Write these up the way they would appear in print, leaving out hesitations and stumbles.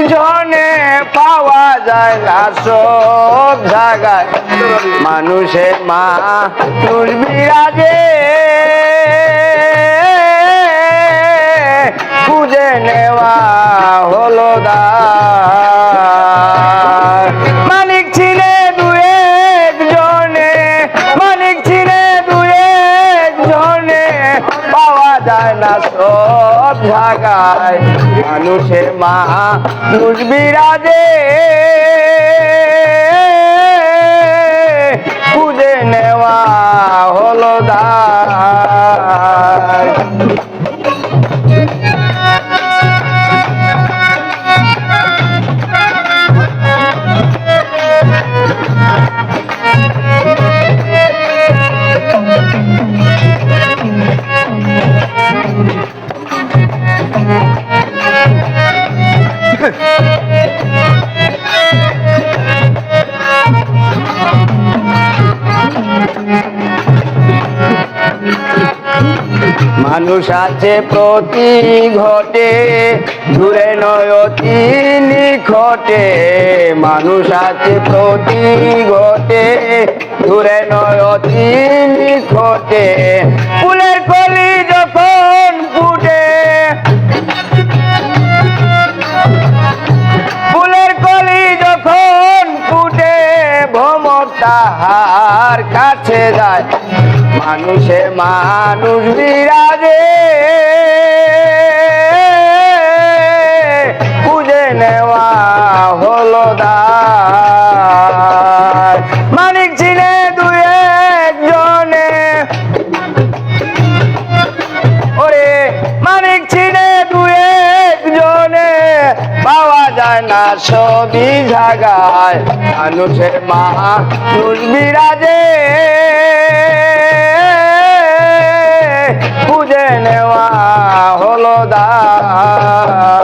একজনে পাওয়া যায় না সব জায়গায় মানুষের মানুষ বিরাজে খুঁজে নেওয়া হলো দায় মানিক চিনে দু একজনে মানিক চিনে দু একজনে পাওয়া যায় না সব জায়গায় মানুষের মানুষ বিরাজে খুঁজে নেওয়া হলো দায় মানুষ আছে প্রতি ঘটে দূরে নয় অতি নিকটে মানুষ আছে প্রতি ঘটে দূরে নয় অতি নিকটে ফুলের কলি যখন ফুটে ফুলের কলি যখন ফুটে ভ্রমর তাহার কাছে যায় মানুষে মানুষ বিরাজে খুঁজে নেওয়া হলো দায় মানিক চিনে দু একজনে ওরে মানিক চিনে দু একজনে পাওয়া যায় না সবই জায়গায় মানুষের মানুষ বিরাজে খুঁজে নেওয়া হলো দায়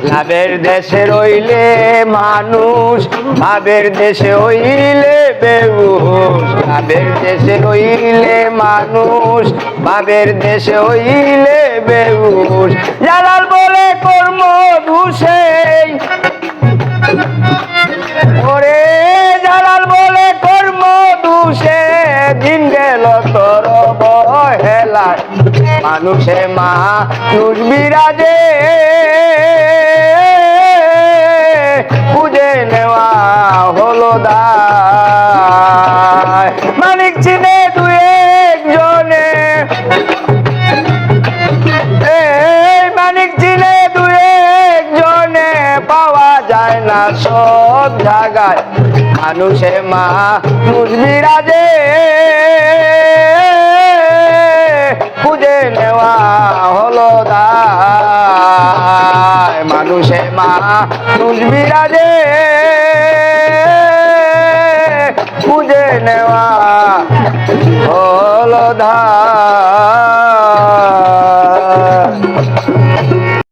লাভের দেশে রইলে মানুষ ভাবের দেশে হইলে বেহুশ লাভের দেশে রইলে মানুষ ভাবের দেশে হইলে বেহুশ জালাল বলে কর্ম ধুসে ওরে জালাল বলে কর্ম ধুসে দিন গেল তোর বহেলায় মানুষে মানুষ বিরাজে খুঁজে নেওয়া হলো দায় মানিক চিনে দু একজনে মানিক চিনে দু একজনে পাওয়া যায় না সব জায়গায় মানুষে মানুষ বিরাজে খুঁজে নেওয়া হলো দায় মানুষে মানুষ বিরাজে খুঁজে নেওয়া হলো দায়